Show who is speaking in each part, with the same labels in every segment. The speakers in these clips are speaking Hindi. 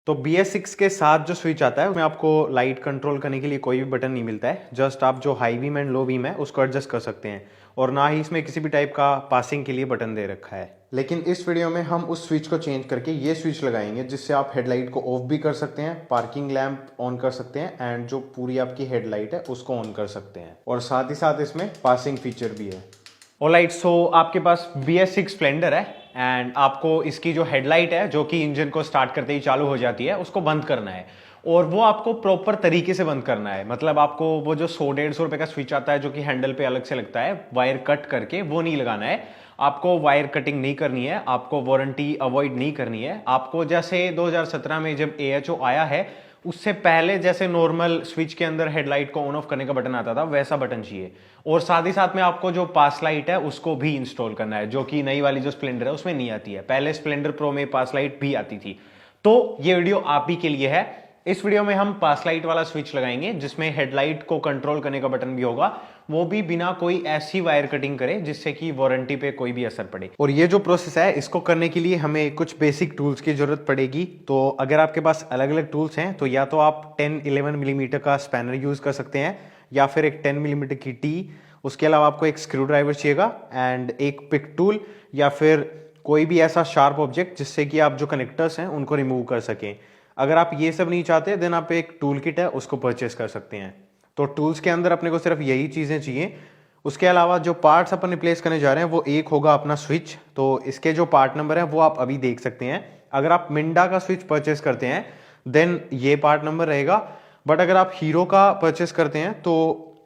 Speaker 1: तो BS6 के साथ जो स्विच आता है उसमें आपको लाइट कंट्रोल करने के लिए कोई भी बटन नहीं मिलता है। जस्ट आप जो high beam and low beam है उसको एडजस्ट कर सकते हैं और ना ही इसमें किसी भी टाइप का पासिंग के लिए बटन दे रखा है। लेकिन इस वीडियो में हम उस स्विच को चेंज करके ये स्विच लगाएंगे जिससे आप हेडलाइट को ऑफ भी कर सकते हैं, पार्किंग लैंप ऑन कर सकते हैं एंड जो पूरी आपकी हेडलाइट है उसको ऑन कर सकते हैं और साथ ही साथ इसमें पासिंग फीचर भी है। ऑलराइट, सो आपके पास BS6 स्प्लेंडर है एंड आपको इसकी जो हेडलाइट है जो कि इंजन को स्टार्ट करते ही चालू हो जाती है उसको बंद करना है और वो आपको प्रॉपर तरीके से बंद करना है। मतलब आपको वो जो 100-150 रुपए का स्विच आता है जो कि हैंडल पे अलग से लगता है वायर कट करके, वो नहीं लगाना है। आपको वायर कटिंग नहीं करनी है, आपको वारंटी अवॉइड नहीं करनी है। आपको जैसे 2017 में जब AHO आया है उससे पहले जैसे नॉर्मल स्विच के अंदर हेडलाइट को ऑन ऑफ करने का बटन आता था वैसा बटन चाहिए और साथ ही साथ में आपको जो पास लाइट है उसको भी इंस्टॉल करना है जो कि नई वाली जो स्प्लेंडर है उसमें नहीं आती है। पहले स्प्लेंडर प्रो में पास लाइट भी आती थी। तो ये वीडियो आप ही के लिए है। इस वीडियो में हम पास लाइट वाला स्विच लगाएंगे जिसमें हेडलाइट को कंट्रोल करने का बटन भी होगा, वो भी बिना कोई ऐसी वायर कटिंग करे जिससे कि वारंटी पे कोई भी असर पड़े। और ये जो प्रोसेस है इसको करने के लिए हमें कुछ बेसिक टूल्स की जरूरत पड़ेगी। तो अगर आपके पास अलग अलग टूल्स हैं तो या तो आप 10-11 मिलीमीटर का स्पैनर यूज कर सकते हैं या फिर एक 10 मिलीमीटर की टी। उसके अलावा आपको एक स्क्रू ड्राइवर चाहिएगा एंड एक पिक टूल या फिर कोई भी ऐसा शार्प ऑब्जेक्ट जिससे कि आप जो कनेक्टर्स हैं उनको रिमूव कर सकें। अगर आप ये सब नहीं चाहते देन आप एक टूल किट है उसको परचेस कर सकते हैं। तो टूल्स के अंदर अपने को सिर्फ यही चीज़ें चाहिए। उसके अलावा जो पार्ट्स अपन रिप्लेस करने जा रहे हैं वो एक होगा अपना स्विच। तो इसके जो पार्ट नंबर है वो आप अभी देख सकते हैं। अगर आप मिंडा का स्विच परचेस करते हैं देन ये पार्ट नंबर रहेगा, बट अगर आप हीरो का परचेस करते हैं तो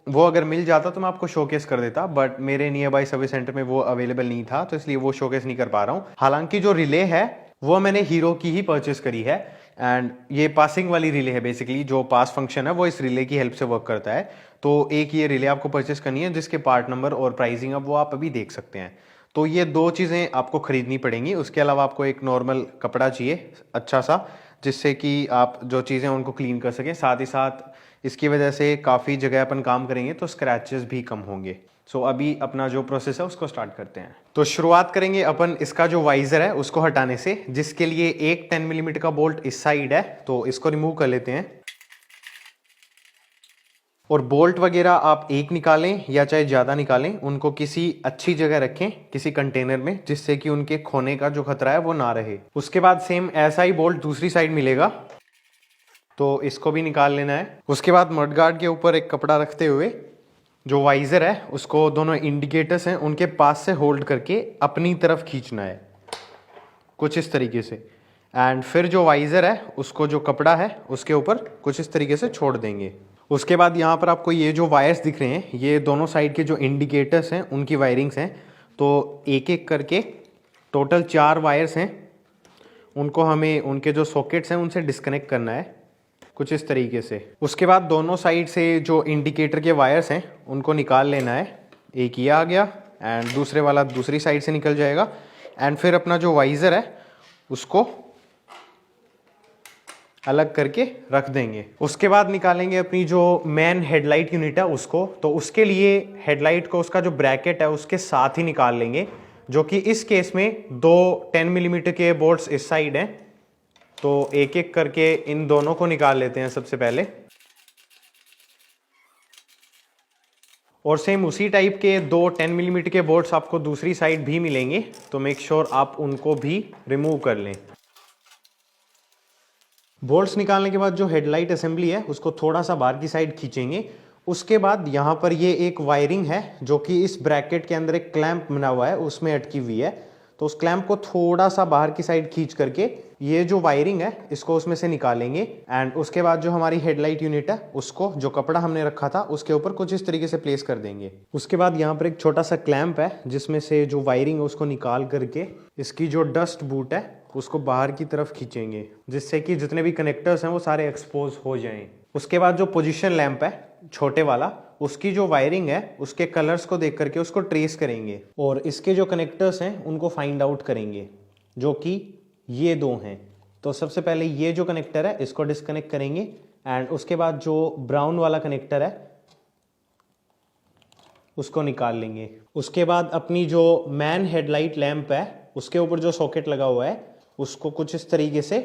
Speaker 1: वो अगर मिल जाता तो मैं आपको शोकेस कर देता, बट मेरे नियर बाई सर्विस सेंटर में वो अवेलेबल नहीं था तो इसलिए वो शोकेस नहीं कर पा रहा हूँ। हालांकि जो रिले है वो मैंने हीरो की ही परचेस करी है एंड ये पासिंग वाली रिले है। बेसिकली जो पास फंक्शन है वो इस रिले की हेल्प से वर्क करता है। तो एक ये रिले आपको परचेस करनी है जिसके पार्ट नंबर और प्राइसिंग अब वो आप अभी देख सकते हैं। तो ये दो चीज़ें आपको खरीदनी पड़ेंगी। उसके अलावा आपको एक नॉर्मल कपड़ा चाहिए अच्छा सा जिससे कि आप जो चीज़ें उनको क्लीन कर सकें। साथ ही साथ इसकी वजह से काफ़ी जगह अपन काम करेंगे तो स्क्रैचेस भी कम होंगे। सो अभी अपना जो प्रोसेस है उसको स्टार्ट करते हैं। तो शुरुआत करेंगे अपन इसका जो वाइजर है उसको हटाने से, जिसके लिए एक 10 मिलीमीटर का बोल्ट इस साइड है तो इसको रिमूव कर लेते हैं। और बोल्ट वगैरह आप एक निकालें या चाहे ज़्यादा निकालें, उनको किसी अच्छी जगह रखें किसी कंटेनर में जिससे कि उनके खोने का जो खतरा है वो ना रहे। उसके बाद सेम ऐसा ही बोल्ट दूसरी साइड मिलेगा तो इसको भी निकाल लेना है। उसके बाद मडगार्ड के ऊपर एक कपड़ा रखते हुए जो वाइजर है उसको दोनों इंडिकेटर्स हैं उनके पास से होल्ड करके अपनी तरफ खींचना है कुछ इस तरीके से। एंड फिर जो वाइजर है उसको जो कपड़ा है उसके ऊपर कुछ इस तरीके से छोड़ देंगे। उसके बाद यहाँ पर आपको ये जो वायर्स दिख रहे हैं ये दोनों साइड के जो इंडिकेटर्स हैं उनकी वायरिंग्स हैं। तो एक एक करके टोटल 4 वायर्स हैं, उनको हमें उनके जो सॉकेट्स हैं उनसे डिस्कनेक्ट करना है कुछ इस तरीके से। उसके बाद दोनों साइड से जो इंडिकेटर के वायर्स हैं उनको निकाल लेना है। एक ये आ गया एंड दूसरे वाला दूसरी साइड से निकल जाएगा। एंड फिर अपना जो वाइजर है उसको अलग करके रख देंगे। उसके बाद निकालेंगे अपनी जो मेन हेडलाइट यूनिट है उसको। तो उसके लिए हेडलाइट को उसका जो ब्रैकेट है उसके साथ ही निकाल लेंगे, जो कि इस केस में 2 10 मिलीमीटर के बोल्ट्स इस साइड हैं। तो एक एक करके इन दोनों को निकाल लेते हैं सबसे पहले। और सेम उसी टाइप के 2 10 मिलीमीटर के बोल्ट्स आपको दूसरी साइड भी मिलेंगे तो मेक श्योर आप उनको भी रिमूव कर लें। बोल्ट्स निकालने के बाद जो हेडलाइट असेंबली है उसको थोड़ा सा बाहर की साइड खींचेंगे। उसके बाद यहाँ पर ये एक वायरिंग है जो कि इस ब्रैकेट के अंदर एक क्लैंप बना हुआ है उसमें अटकी हुई है। तो उस क्लैंप को थोड़ा सा बाहर की साइड खींच करके ये जो वायरिंग है इसको उसमें से निकालेंगे। एंड उसके बाद जो हमारी हेडलाइट यूनिट है उसको जो कपड़ा हमने रखा था उसके ऊपर कुछ इस तरीके से प्लेस कर देंगे। उसके बाद यहाँ पर एक छोटा सा क्लैंप है जिसमें से जो वायरिंग है उसको निकाल करके इसकी जो डस्ट बूट है उसको बाहर की तरफ खींचेंगे जिससे कि जितने भी कनेक्टर्स हैं वो सारे एक्सपोज हो जाएं। उसके बाद जो पोजीशन लैंप है छोटे वाला उसकी जो वायरिंग है उसके कलर्स को देख करके उसको ट्रेस करेंगे और इसके जो कनेक्टर्स हैं उनको फाइंड आउट करेंगे जो कि ये 2 हैं। तो सबसे पहले ये जो कनेक्टर है इसको डिस्कनेक्ट करेंगे एंड उसके बाद जो ब्राउन वाला कनेक्टर है उसको निकाल लेंगे। उसके बाद अपनी जो मैन हेडलाइट लैंप है उसके ऊपर जो सॉकेट लगा हुआ है उसको कुछ इस तरीके से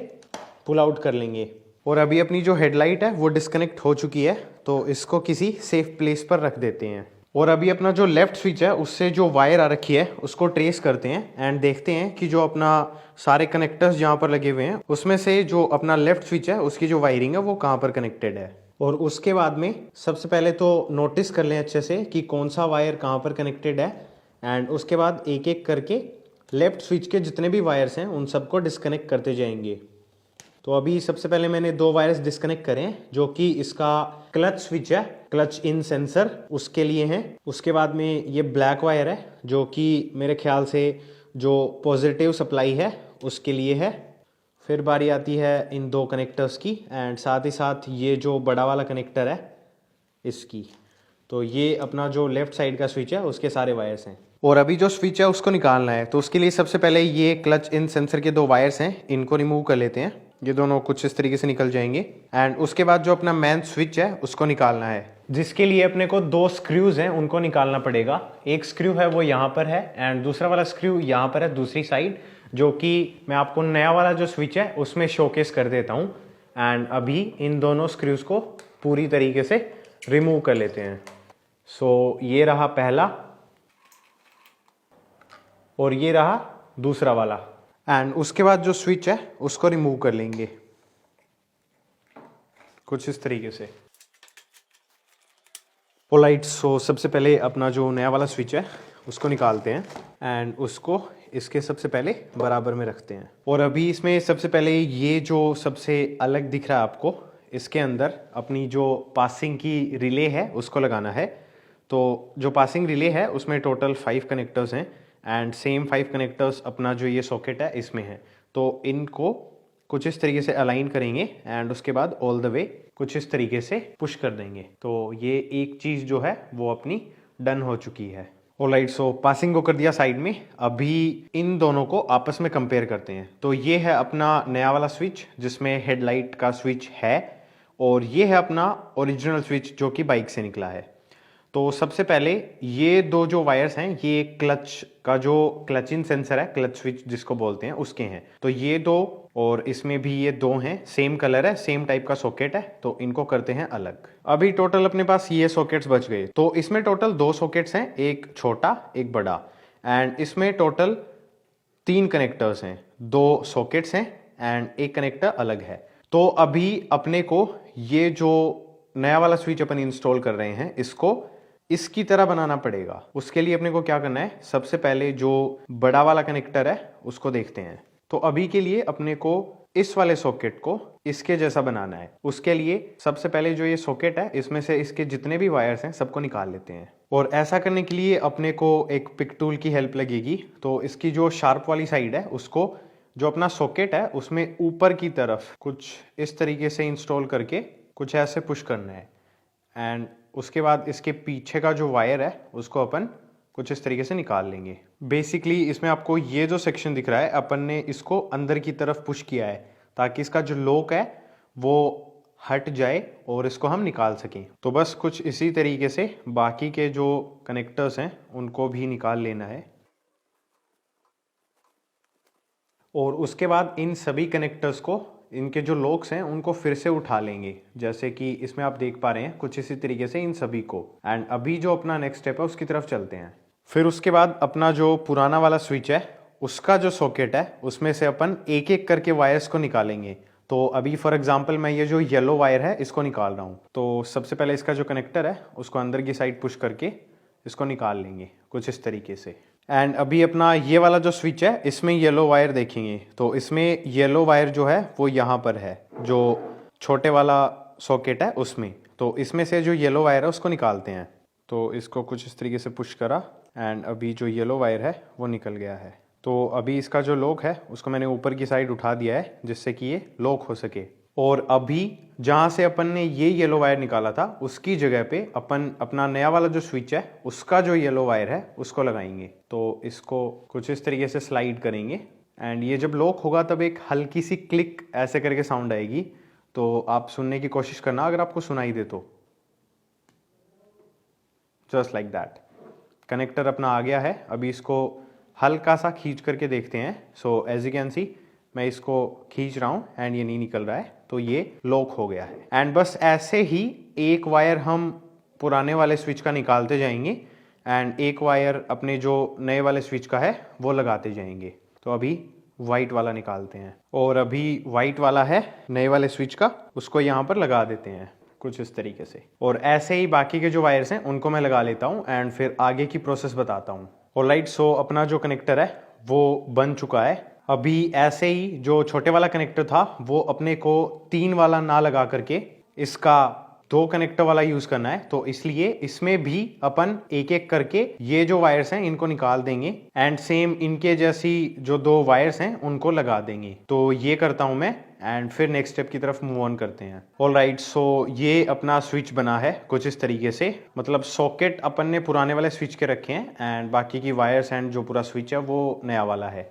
Speaker 1: पुल आउट कर लेंगे। और अभी अपनी जो हेडलाइट है वो डिस्कनेक्ट हो चुकी है, तो इसको किसी सेफ प्लेस पर रख देते हैं। और अभी अपना जो लेफ्ट स्विच है उससे जो वायर आ रखी है उसको ट्रेस करते हैं एंड देखते हैं कि जो अपना सारे कनेक्टर्स जहाँ पर लगे हुए हैं उसमें से जो अपना लेफ्ट स्विच है उसकी जो वायरिंग है वो कहाँ पर कनेक्टेड है। और उसके बाद में सबसे पहले तो नोटिस कर लें अच्छे से कि कौन सा वायर कहाँ पर कनेक्टेड है, एंड उसके बाद एक एक करके लेफ्ट स्विच के जितने भी वायर्स हैं उन सबको डिस्कनेक्ट करते जाएंगे। तो अभी सबसे पहले मैंने दो वायर्स डिस्कनेक्ट करें जो कि इसका क्लच स्विच है, क्लच इन सेंसर उसके लिए है। उसके बाद में ये ब्लैक वायर है जो कि मेरे ख्याल से जो पॉजिटिव सप्लाई है उसके लिए है। फिर बारी आती है इन दो कनेक्टर्स की, एंड साथ ही साथ ये जो बड़ा वाला कनेक्टर है इसकी। तो ये अपना जो लेफ्ट साइड का स्विच है उसके सारे वायर्स हैं। और अभी जो स्विच है उसको निकालना है, तो उसके लिए सबसे पहले ये क्लच इन सेंसर के दो वायर्स हैं इनको रिमूव कर लेते हैं। ये दोनों कुछ इस तरीके से निकल जाएंगे। एंड उसके बाद जो अपना मेन स्विच है उसको निकालना है, जिसके लिए अपने को दो स्क्रूज हैं उनको निकालना पड़ेगा। एक स्क्रू है वो यहाँ पर है एंड दूसरा वाला स्क्रू यहाँ पर है दूसरी साइड, जो कि मैं आपको नया वाला जो स्विच है उसमें शोकेस कर देता हूँ। एंड अभी इन दोनों स्क्रूज को पूरी तरीके से रिमूव कर लेते हैं। सो ये रहा पहला और ये रहा दूसरा वाला। एंड उसके बाद जो स्विच है उसको रिमूव कर लेंगे कुछ इस तरीके से। ऑलराइट, सो सबसे पहले अपना जो नया वाला स्विच है उसको निकालते हैं एंड उसको इसके सबसे पहले बराबर में रखते हैं। और अभी इसमें सबसे पहले ये जो सबसे अलग दिख रहा है आपको, इसके अंदर अपनी जो पासिंग की रिले है उसको लगाना है। तो जो पासिंग रिले है उसमें टोटल 5 कनेक्टर्स हैं एंड सेम 5 कनेक्टर्स अपना जो ये सॉकेट है इसमें है। तो इनको कुछ इस तरीके से अलाइन करेंगे एंड उसके बाद ऑल द वे कुछ इस तरीके से पुश कर देंगे। तो ये एक चीज़ जो है वो अपनी डन हो चुकी है। ऑलराइट, सो पासिंग को कर दिया साइड में। अभी इन दोनों को आपस में कंपेयर करते हैं। तो ये है अपना नया वाला स्विच जिसमें हेडलाइट का स्विच है, और ये है अपना ओरिजिनल स्विच जो कि बाइक से निकला है। तो सबसे पहले ये दो जो वायर्स हैं ये क्लच का जो क्लच इन सेंसर है, क्लच स्विच जिसको बोलते हैं, उसके हैं। तो ये दो और इसमें भी ये दो हैं, सेम कलर है, सेम टाइप का सॉकेट है, तो इनको करते हैं अलग। अभी टोटल अपने पास ये सॉकेट्स बच गए। तो इसमें टोटल 2 सॉकेट्स हैं, एक छोटा एक बड़ा, एंड इसमें टोटल 3 कनेक्टर्स हैं, 2 सॉकेट्स हैं एंड एक कनेक्टर अलग है। तो अभी अपने को ये जो नया वाला स्विच अपन इंस्टॉल कर रहे हैं इसको इसकी तरह बनाना पड़ेगा। उसके लिए अपने को क्या करना है, सबसे पहले जो बड़ा वाला कनेक्टर है उसको देखते हैं। तो अभी के लिए अपने को इस वाले सॉकेट को इसके जैसा बनाना है। उसके लिए सबसे पहले जो ये सॉकेट है इसमें से इसके जितने भी वायर्स हैं सबको निकाल लेते हैं। और ऐसा करने के लिए अपने को एक पिक टूल की हेल्प लगेगी। तो इसकी जो शार्प वाली साइड है उसको जो अपना सॉकेट है उसमें ऊपर की तरफ कुछ इस तरीके से इंस्टॉल करके कुछ ऐसे पुश करना है। एंड उसके बाद इसके पीछे का जो वायर है उसको अपन कुछ इस तरीके से निकाल लेंगे। बेसिकली इसमें आपको ये जो सेक्शन दिख रहा है अपन ने इसको अंदर की तरफ पुश किया है ताकि इसका जो लॉक है वो हट जाए और इसको हम निकाल सकें। तो बस कुछ इसी तरीके से बाकी के जो कनेक्टर्स हैं उनको भी निकाल लेना है। और उसके बाद इन सभी कनेक्टर्स को, इनके जो लॉक्स हैं उनको फिर से उठा लेंगे, जैसे कि इसमें आप देख पा रहे हैं कुछ इसी तरीके से इन सभी को। एंड अभी जो अपना नेक्स्ट स्टेप है उसकी तरफ चलते हैं। फिर उसके बाद अपना जो पुराना वाला स्विच है उसका जो सॉकेट है उसमें से अपन एक एक करके वायर्स को निकालेंगे। तो अभी फॉर एग्जांपल मैं ये जो येलो वायर है इसको निकाल रहा हूँ। तो सबसे पहले इसका जो कनेक्टर है उसको अंदर की साइड पुश करके इसको निकाल लेंगे कुछ इस तरीके से। एंड अभी अपना ये वाला जो स्विच है इसमें येलो वायर देखेंगे, तो इसमें येलो वायर जो है वो यहाँ पर है, जो छोटे वाला सॉकेट है उसमें। तो इसमें से जो येलो वायर है उसको निकालते हैं। तो इसको कुछ इस तरीके से पुश करा एंड अभी जो येलो वायर है वो निकल गया है। तो अभी इसका जो लॉक है उसको मैंने ऊपर की साइड उठा दिया है जिससे कि ये लॉक हो सके। और अभी जहाँ से अपन ने ये येलो वायर निकाला था उसकी जगह पे अपन अपना नया वाला जो स्विच है उसका जो येलो वायर है उसको लगाएंगे। तो इसको कुछ इस तरीके से स्लाइड करेंगे एंड ये जब लॉक होगा तब एक हल्की सी क्लिक ऐसे करके साउंड आएगी। तो आप सुनने की कोशिश करना अगर आपको सुनाई दे तो। Just like that. कनेक्टर अपना आ गया है, अभी इसको हल्का सा खींच करके देखते हैं। So as you can see मैं इसको खींच रहा हूँ एंड ये नहीं निकल रहा है, तो ये लॉक हो गया है। एंड बस ऐसे ही एक वायर हम पुराने वाले स्विच का निकालते जाएंगे एंड एक वायर अपने जो नए वाले स्विच का है वो लगाते जाएंगे। तो अभी वाइट वाला निकालते हैं और अभी वाइट वाला है नए वाले स्विच का, उसको यहाँ पर लगा देते हैं कुछ इस तरीके से। और ऐसे ही बाकी के जो वायर्स हैं उनको मैं लगा लेता हूँ एंड फिर आगे की प्रोसेस बताता हूँ। ऑलराइट, सो अपना जो कनेक्टर है वो बन चुका है। अभी ऐसे ही जो छोटे वाला कनेक्टर था वो अपने को 3 वाला ना लगा करके इसका 2 कनेक्टर वाला यूज करना है, तो इसलिए इसमें भी अपन एक एक करके ये जो वायर्स हैं इनको निकाल देंगे एंड सेम इनके जैसी जो 2 वायर्स हैं उनको लगा देंगे। तो ये करता हूं मैं एंड फिर नेक्स्ट स्टेप की तरफ मूव ऑन करते हैं। ऑलराइट, सो ये अपना स्विच बना है कुछ इस तरीके से, मतलब सॉकेट अपन ने पुराने वाले स्विच के रखे हैं एंड बाकी की वायर्स एंड जो पूरा स्विच है वो नया वाला है।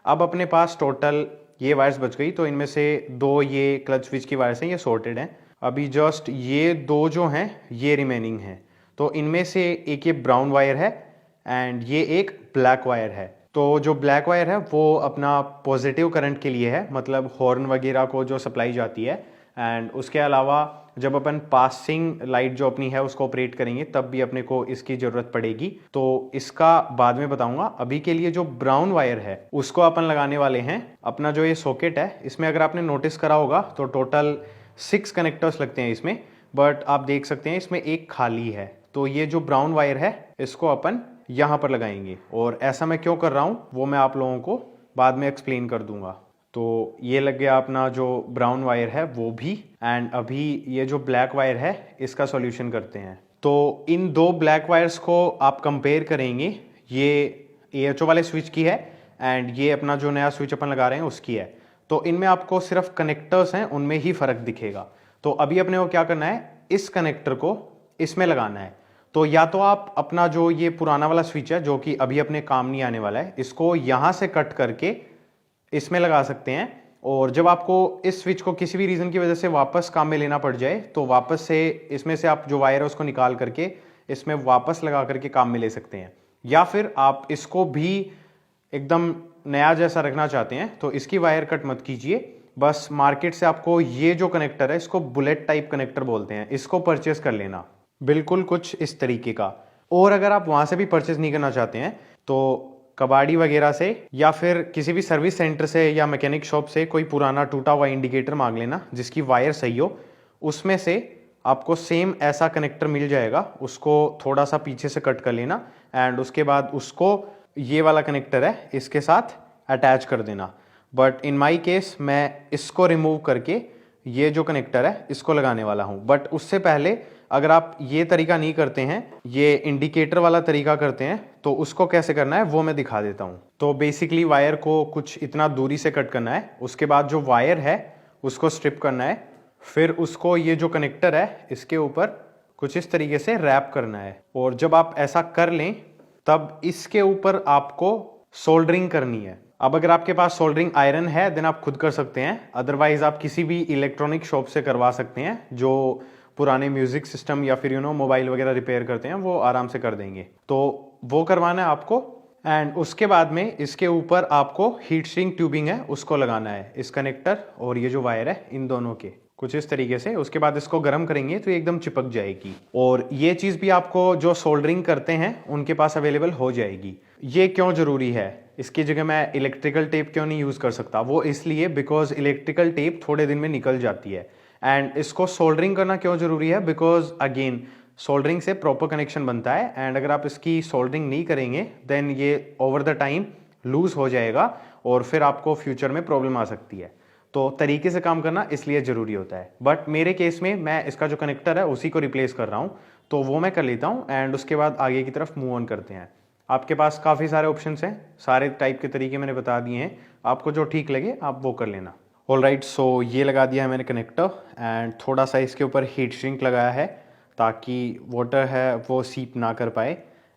Speaker 1: अब अपने पास टोटल ये वायर्स बच गई, तो इनमें से 2 ये क्लच स्विच की वायर्स हैं, ये सॉर्टेड हैं। अभी जस्ट ये 2 जो हैं ये रिमेनिंग हैं, तो इनमें से एक ये ब्राउन वायर है एंड ये एक ब्लैक वायर है। तो जो ब्लैक वायर है वो अपना पॉजिटिव करंट के लिए है, मतलब हॉर्न वगैरह को जो सप्लाई जाती है। एंड उसके अलावा जब अपन पासिंग लाइट जो अपनी है उसको ऑपरेट करेंगे तब भी अपने को इसकी ज़रूरत पड़ेगी, तो इसका बाद में बताऊंगा। अभी के लिए जो ब्राउन वायर है उसको अपन लगाने वाले हैं। अपना जो ये सॉकेट है इसमें अगर आपने नोटिस करा होगा तो टोटल 6 कनेक्टर्स लगते हैं इसमें, बट आप देख सकते हैं इसमें एक खाली है। तो ये जो ब्राउन वायर है इसको अपन यहाँ पर लगाएंगे, और ऐसा मैं क्यों कर रहा हूँ वो मैं आप लोगों को बाद में एक्सप्लेन कर दूंगा। तो ये लग गया अपना जो ब्राउन वायर है वो भी। एंड अभी ये जो ब्लैक वायर है इसका सॉल्यूशन करते हैं। तो इन 2 ब्लैक वायर्स को आप कंपेयर करेंगे, ये AHO वाले स्विच की है एंड ये अपना जो नया स्विच अपन लगा रहे हैं उसकी है। तो इनमें आपको सिर्फ कनेक्टर्स हैं उनमें ही फर्क दिखेगा। तो अभी अपने को क्या करना है, इस कनेक्टर को इसमें लगाना है। तो या तो आप अपना जो ये पुराना वाला स्विच है जो कि अभी अपने काम नहीं आने वाला है, इसको यहां से कट करके इसमें लगा सकते हैं, और जब आपको इस स्विच को किसी भी रीजन की वजह से वापस काम में लेना पड़ जाए तो वापस से इसमें से आप जो वायर है उसको निकाल करके इसमें वापस लगा करके काम में ले सकते हैं। या फिर आप इसको भी एकदम नया जैसा रखना चाहते हैं तो इसकी वायर कट मत कीजिए, बस मार्केट से आपको ये जो कनेक्टर है इसको बुलेट टाइप कनेक्टर बोलते हैं, इसको परचेस कर लेना, बिल्कुल कुछ इस तरीके का। और अगर आप वहां से भी परचेस नहीं करना चाहते हैं तो कबाड़ी वगैरह से या फिर किसी भी सर्विस सेंटर से या मैकेनिक शॉप से कोई पुराना टूटा हुआ इंडिकेटर मांग लेना जिसकी वायर सही हो, उसमें से आपको सेम ऐसा कनेक्टर मिल जाएगा, उसको थोड़ा सा पीछे से कट कर लेना एंड उसके बाद उसको ये वाला कनेक्टर है इसके साथ अटैच कर देना। बट इन माई केस मैं इसको रिमूव करके ये जो कनेक्टर है इसको लगाने वाला हूँ। बट उससे पहले अगर आप ये तरीका नहीं करते हैं, ये इंडिकेटर वाला तरीका करते हैं, तो उसको कैसे करना है वो मैं दिखा देता हूँ। तो बेसिकली वायर को कुछ इतना दूरी से कट करना है, उसके बाद जो वायर है उसको स्ट्रिप करना है, फिर उसको ये जो कनेक्टर है इसके ऊपर कुछ इस तरीके से रैप करना है। और जब आप ऐसा कर लें तब इसके ऊपर आपको सोल्डरिंग करनी है। अब अगर आपके पास सोल्डरिंग आयरन है देन आप खुद कर सकते हैं, अदरवाइज आप किसी भी इलेक्ट्रॉनिक शॉप से करवा सकते हैं जो पुराने म्यूजिक सिस्टम या फिर मोबाइल वगैरह रिपेयर करते हैं, वो आराम से कर देंगे। तो वो करवाना है आपको एंड उसके बाद में इसके ऊपर आपको हीट सिंक ट्यूबिंग है उसको लगाना है, इस कनेक्टर और ये जो वायर है इन दोनों के कुछ इस तरीके से। उसके बाद इसको गर्म करेंगे तो ये एकदम चिपक जाएगी, और ये चीज़ भी आपको जो सोल्डरिंग करते हैं उनके पास अवेलेबल हो जाएगी। ये क्यों ज़रूरी है, इसकी जगह मैं इलेक्ट्रिकल टेप क्यों नहीं यूज़ कर सकता, वो इसलिए बिकॉज इलेक्ट्रिकल टेप थोड़े दिन में निकल जाती है। एंड इसको सोल्डरिंग करना क्यों ज़रूरी है, बिकॉज अगेन सोल्डरिंग से प्रॉपर कनेक्शन बनता है एंड अगर आप इसकी सोल्डरिंग नहीं करेंगे देन ये ओवर द टाइम लूज हो जाएगा और फिर आपको फ्यूचर में प्रॉब्लम आ सकती है। तो तरीके से काम करना इसलिए ज़रूरी होता है। बट मेरे केस में मैं इसका जो कनेक्टर है उसी को रिप्लेस कर रहा हूँ, तो वो मैं कर लेता हूँ एंड उसके बाद आगे की तरफ मूव ऑन करते हैं। आपके पास काफ़ी सारे ऑप्शंस हैं, सारे टाइप के तरीके मैंने बता दिए हैं, आपको जो ठीक लगे आप वो कर लेना। ऑलराइट, सो ये लगा दिया है मैंने कनेक्टर एंड थोड़ा सा इसके ऊपर हीट सिंक लगाया है ताकि वाटर है वो सीप ना कर पाए।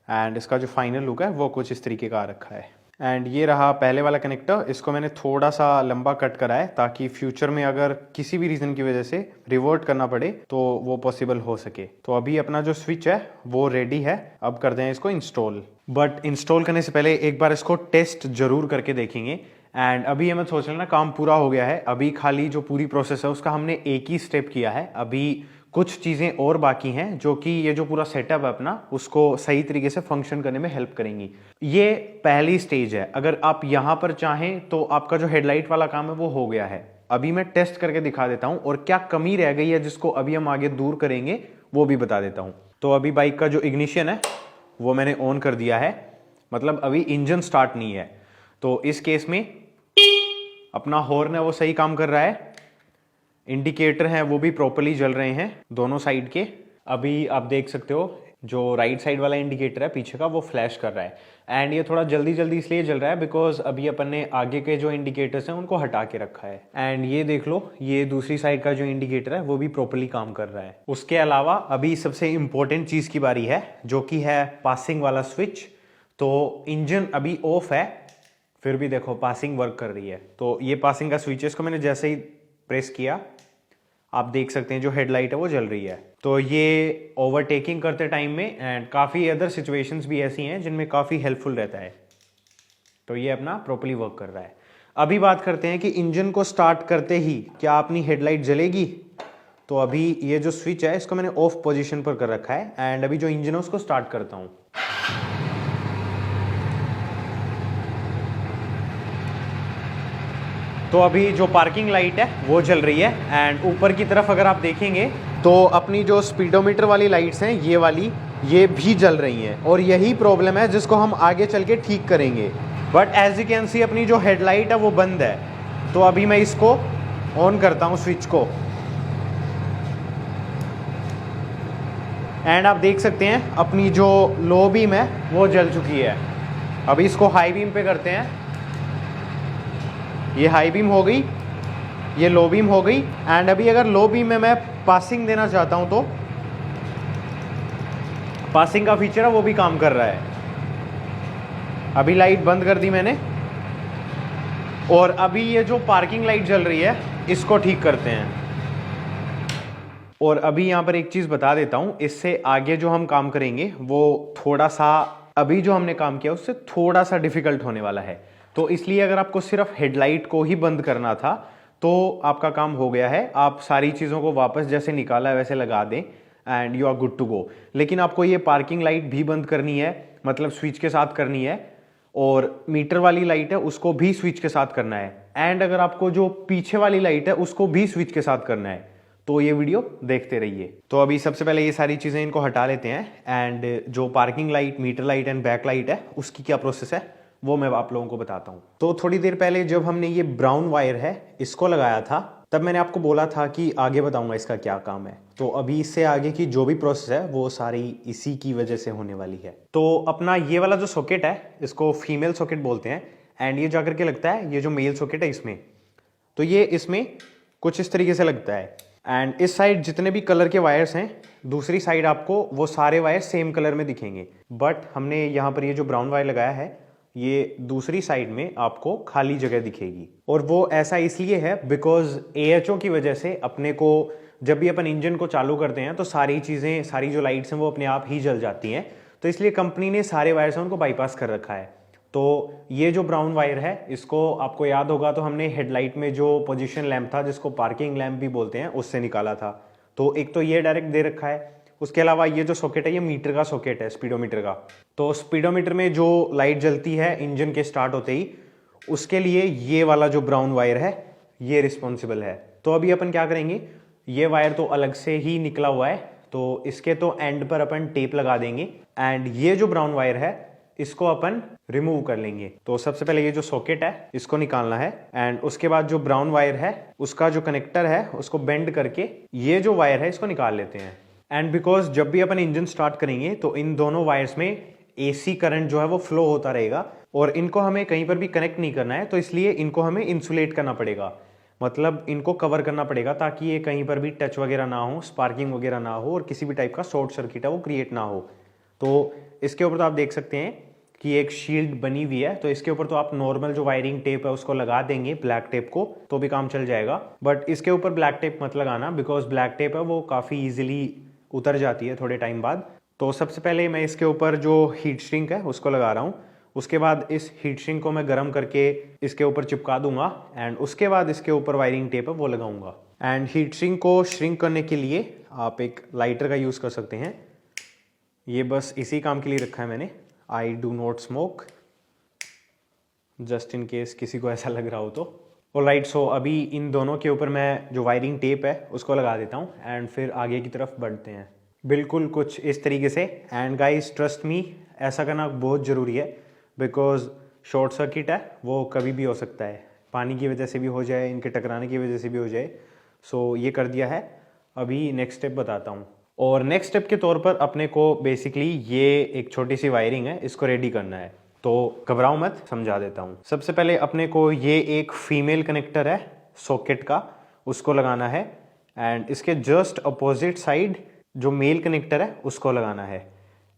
Speaker 1: एंड इसका जो फाइनल लुक है वो कुछ इस तरीके का आ रखा है। एंड ये रहा पहले वाला कनेक्टर, इसको मैंने थोड़ा सा लंबा कट करा है ताकि फ्यूचर में अगर किसी भी रीज़न की वजह से रिवर्ट करना पड़े तो वो पॉसिबल हो सके। तो अभी अपना जो स्विच है वो रेडी है, अब करते हैं इसको इंस्टॉल। बट इंस्टॉल करने से पहले एक बार इसको टेस्ट जरूर करके देखेंगे एंड अभी ये मत सोच लेना काम पूरा हो गया है, अभी खाली जो पूरी प्रोसेस है उसका हमने एक ही स्टेप किया है। अभी कुछ चीज़ें और बाकी हैं जो कि ये जो पूरा सेटअप है अपना उसको सही तरीके से फंक्शन करने में हेल्प करेंगी। ये पहली स्टेज है। अगर आप यहाँ पर चाहें तो आपका जो हेडलाइट वाला काम है वो हो गया है। अभी मैं टेस्ट करके दिखा देता हूँ और क्या कमी रह गई है जिसको अभी हम आगे दूर करेंगे वो भी बता देता हूँ। तो अभी बाइक का जो इग्निशन है वो मैंने ऑन कर दिया है, मतलब अभी इंजन स्टार्ट नहीं है। तो इस केस में अपना हॉर्न है वो सही काम कर रहा है, इंडिकेटर हैं वो भी प्रॉपर्ली जल रहे हैं दोनों साइड के। अभी आप देख सकते हो जो राइट साइड वाला इंडिकेटर है पीछे का वो फ्लैश कर रहा है। एंड ये थोड़ा जल्दी जल्दी इसलिए जल रहा है बिकॉज अभी अपन ने आगे के जो इंडिकेटर्स हैं उनको हटा के रखा है। एंड ये देख लो ये दूसरी साइड का जो इंडिकेटर है वो भी प्रॉपर्ली काम कर रहा है। उसके अलावा अभी सबसे इंपॉर्टेंट चीज की बारी है जो कि है पासिंग वाला स्विच। तो इंजन अभी ऑफ है फिर भी देखो पासिंग वर्क कर रही है। तो ये पासिंग का स्विच है, इसको मैंने जैसे ही प्रेस किया आप देख सकते हैं जो हेडलाइट है वो जल रही है। तो ये ओवरटेकिंग करते टाइम में एंड काफ़ी अदर सिचुएशंस भी ऐसी हैं जिनमें काफ़ी हेल्पफुल रहता है। तो ये अपना प्रॉपर्ली वर्क कर रहा है। अभी बात करते हैं कि इंजन को स्टार्ट करते ही क्या अपनी हेडलाइट जलेगी। तो अभी ये जो स्विच है इसको मैंने ऑफ पोजीशन पर कर रखा है एंड अभी जो इंजन है उसको स्टार्ट करता हूँ। तो अभी जो पार्किंग लाइट है वो जल रही है एंड ऊपर की तरफ अगर आप देखेंगे तो अपनी जो स्पीडोमीटर वाली लाइट्स हैं ये वाली ये भी जल रही हैं और यही प्रॉब्लम है जिसको हम आगे चल के ठीक करेंगे। But as you can see अपनी जो हेडलाइट है वो बंद है। तो अभी मैं इसको ऑन करता हूँ स्विच को एंड आप देख सकते हैं अपनी जो लो बीम है वो जल चुकी है। अभी इसको हाई बीम पे करते हैं। ये हाई बीम हो गई, ये लो बीम हो गई एंड अभी अगर लो बीम में मैं पासिंग देना चाहता हूं तो पासिंग का फीचर है वो भी काम कर रहा है। अभी लाइट बंद कर दी मैंने और अभी ये जो पार्किंग लाइट जल रही है इसको ठीक करते हैं। और अभी यहां पर एक चीज बता देता हूं, इससे आगे जो हम काम करेंगे वो थोड़ा सा अभी जो हमने काम किया उससे थोड़ा सा डिफिकल्ट होने वाला है। तो इसलिए अगर आपको सिर्फ हेडलाइट को ही बंद करना था तो आपका काम हो गया है। आप सारी चीज़ों को वापस जैसे निकाला है वैसे लगा दें and you are good to go. लेकिन आपको ये पार्किंग लाइट भी बंद करनी है, मतलब स्विच के साथ करनी है, और मीटर वाली लाइट है उसको भी स्विच के साथ करना है एंड अगर आपको जो पीछे वाली लाइट है उसको भी स्विच के साथ करना है। तो ये वीडियो देखते रहिए। तो अभी सबसे पहले ये सारी चीज़ें इनको हटा लेते हैं एंड जो parking light, meter light and back light है उसकी क्या प्रोसेस है वो मैं आप लोगों को बताता हूँ। तो थोड़ी देर पहले जब हमने ये ब्राउन वायर है इसको लगाया था तब मैंने आपको बोला था कि आगे बताऊंगा इसका क्या काम है। तो अभी इससे आगे की जो भी प्रोसेस है वो सारी इसी की वजह से होने वाली है। तो अपना ये वाला जो सॉकेट है इसको फीमेल सॉकेट बोलते हैं एंड ये जाकर के लगता है ये जो मेल सॉकेट है इसमें। तो ये इसमें कुछ इस तरीके से लगता है एंड इस साइड जितने भी कलर के वायर्स हैं दूसरी साइड आपको वो सारे वायर सेम कलर में दिखेंगे। बट हमने यहाँ पर ये जो ब्राउन वायर लगाया है ये दूसरी साइड में आपको खाली जगह दिखेगी और वो ऐसा इसलिए है बिकॉज AHO की वजह से अपने को जब भी अपन इंजन को चालू करते हैं तो सारी चीज़ें, सारी जो लाइट्स हैं वो अपने आप ही जल जाती हैं। तो इसलिए कंपनी ने सारे वायर्स हैं उनको बाईपास कर रखा है। तो ये जो ब्राउन वायर है इसको आपको याद होगा तो हमने हेडलाइट में जो पोजीशन लैंप था जिसको पार्किंग लैंप भी बोलते हैं उससे निकाला था। तो एक तो ये डायरेक्ट दे रखा है, उसके अलावा ये जो सॉकेट है ये मीटर का सॉकेट है, स्पीडोमीटर का। तो स्पीडोमीटर में जो लाइट जलती है इंजन के स्टार्ट होते ही उसके लिए ये वाला जो ब्राउन वायर है ये रिस्पॉन्सिबल है। तो अभी अपन क्या करेंगे, ये वायर तो अलग से ही निकला हुआ है तो इसके तो एंड पर अपन टेप लगा देंगे एंड ये जो ब्राउन वायर है इसको अपन रिमूव कर लेंगे। तो सबसे पहले ये जो सॉकेट है इसको निकालना है एंड उसके बाद जो ब्राउन वायर है उसका जो कनेक्टर है उसको बेंड करके ये जो वायर है इसको निकाल लेते हैं। एंड बिकॉज जब भी अपन इंजन स्टार्ट करेंगे तो इन दोनों वायर्स में AC करंट जो है वो फ्लो होता रहेगा और इनको हमें कहीं पर भी कनेक्ट नहीं करना है। तो इसलिए इनको हमें इंसुलेट करना पड़ेगा, मतलब इनको कवर करना पड़ेगा ताकि ये कहीं पर भी टच वगैरह ना हो, स्पार्किंग वगैरह ना हो और किसी भी टाइप का शॉर्ट सर्किट है वो क्रिएट ना हो। तो इसके ऊपर तो आप देख सकते हैं कि एक शील्ड बनी हुई है। तो इसके ऊपर तो आप नॉर्मल जो वायरिंग टेप है उसको लगा देंगे, ब्लैक टेप को, तो भी काम चल जाएगा। बट इसके ऊपर ब्लैक टेप मत लगाना बिकॉज ब्लैक टेप है वो काफ़ी ईजिली उतर जाती है थोड़े टाइम बाद। तो सबसे पहले मैं इसके ऊपर जो हीट श्रिंक है उसको लगा रहा हूँ उसके बाद इस हीट सिंक को मैं गर्म करके इसके ऊपर चिपका दूंगा एंड उसके बाद इसके ऊपर वायरिंग टेप है वो लगाऊंगा। एंड हीट सिंक को श्रिंक करने के लिए आप एक लाइटर का यूज़ कर सकते हैं। ये बस इसी काम के लिए रखा है मैंने। I do not smoke, just in case किसी को ऐसा लग रहा हो तो। ऑलराइट, सो अभी इन दोनों के ऊपर मैं जो वायरिंग टेप है उसको लगा देता हूँ एंड फिर आगे की तरफ बढ़ते हैं। बिल्कुल कुछ इस तरीके से। एंड गाइस ट्रस्ट मी, ऐसा करना बहुत ज़रूरी है बिकॉज शॉर्ट सर्किट है वो कभी भी हो सकता है, पानी की वजह से भी हो जाए, इनके टकराने की वजह से भी हो जाए। सो ये कर दिया है। अभी नेक्स्ट स्टेप बताता हूँ। और नेक्स्ट स्टेप के तौर पर अपने को बेसिकली ये एक छोटी सी वायरिंग है, इसको रेडी करना है। तो घबराओ मत, समझा देता हूँ। सबसे पहले अपने को ये एक फीमेल कनेक्टर है सॉकेट का, उसको लगाना है एंड इसके जस्ट अपोजिट साइड जो मेल कनेक्टर है उसको लगाना है।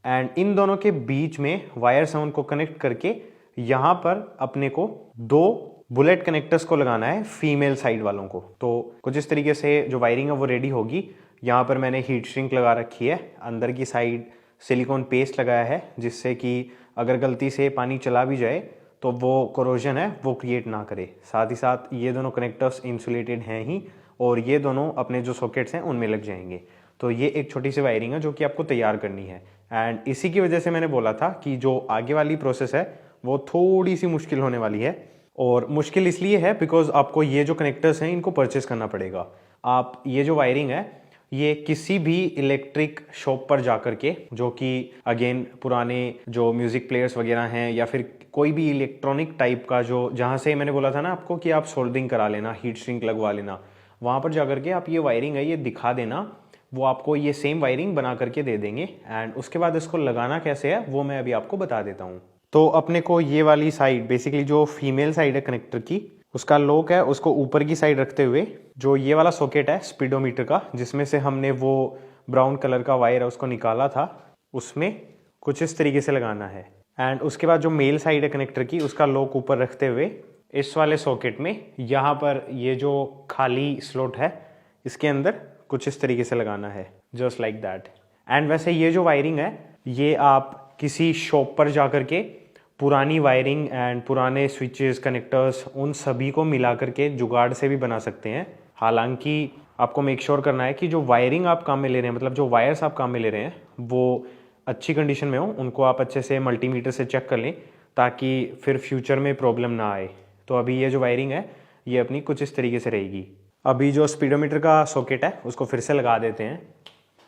Speaker 1: एंड इन दोनों के बीच में वायर से उनको कनेक्ट करके यहाँ पर अपने को 2 बुलेट कनेक्टर्स को लगाना है फीमेल साइड वालों को। तो कुछ इस तरीके से जो वायरिंग है वो रेडी होगी। यहाँ पर मैंने हीट श्रिंक लगा रखी है, अंदर की साइड सिलिकॉन पेस्ट लगाया है जिससे कि अगर गलती से पानी चला भी जाए तो वो कोरोजन है वो क्रिएट ना करे। साथ ही साथ ये दोनों कनेक्टर्स इंसुलेटेड हैं ही और ये दोनों अपने जो सॉकेट्स हैं उनमें लग जाएंगे। तो ये एक छोटी सी वायरिंग है जो कि आपको तैयार करनी है। एंड इसी की वजह से मैंने बोला था कि जो आगे वाली प्रोसेस है वो थोड़ी सी मुश्किल होने वाली है। और मुश्किल इसलिए है बिकॉज आपको ये जो कनेक्टर्स हैं इनको परचेस करना पड़ेगा। आप ये जो वायरिंग है ये किसी भी इलेक्ट्रिक शॉप पर जाकर के, जो कि अगेन पुराने जो म्यूजिक प्लेयर्स वगैरह हैं या फिर कोई भी इलेक्ट्रॉनिक टाइप का जो, जहाँ से मैंने बोला था ना आपको कि आप सोल्डरिंग करा लेना, हीट श्रिंक लगवा लेना, वहाँ पर जाकर के आप ये वायरिंग है ये दिखा देना, वो आपको ये सेम वायरिंग बना करके दे देंगे। एंड उसके बाद इसको लगाना कैसे है वो मैं अभी आपको बता देता हूँ। तो अपने को ये वाली साइड बेसिकली जो फीमेल साइड है कनेक्टर की, उसका लॉक है उसको ऊपर की साइड रखते हुए जो ये वाला सॉकेट है स्पीडोमीटर का, जिसमें से हमने वो ब्राउन कलर का वायर है उसको निकाला था, उसमें कुछ इस तरीके से लगाना है। एंड उसके बाद जो मेल साइड है कनेक्टर की उसका लॉक ऊपर रखते हुए इस वाले सॉकेट में यहाँ पर ये जो खाली स्लॉट है इसके अंदर कुछ इस तरीके से लगाना है, जस्ट लाइक दैट। एंड वैसे ये जो वायरिंग है ये आप किसी शॉप पर जा कर के पुरानी वायरिंग एंड पुराने स्विचेस कनेक्टर्स उन सभी को मिला करके जुगाड़ से भी बना सकते हैं। हालांकि आपको मेक श्योर करना है कि जो वायरिंग आप काम में ले रहे हैं, मतलब जो वायर्स आप काम में ले रहे हैं वो अच्छी कंडीशन में हो, उनको आप अच्छे से मल्टीमीटर से चेक कर लें ताकि फिर फ्यूचर में प्रॉब्लम ना आए। तो अभी ये जो वायरिंग है ये अपनी कुछ इस तरीके से रहेगी। अभी जो स्पीडोमीटर का सॉकेट है उसको फिर से लगा देते हैं।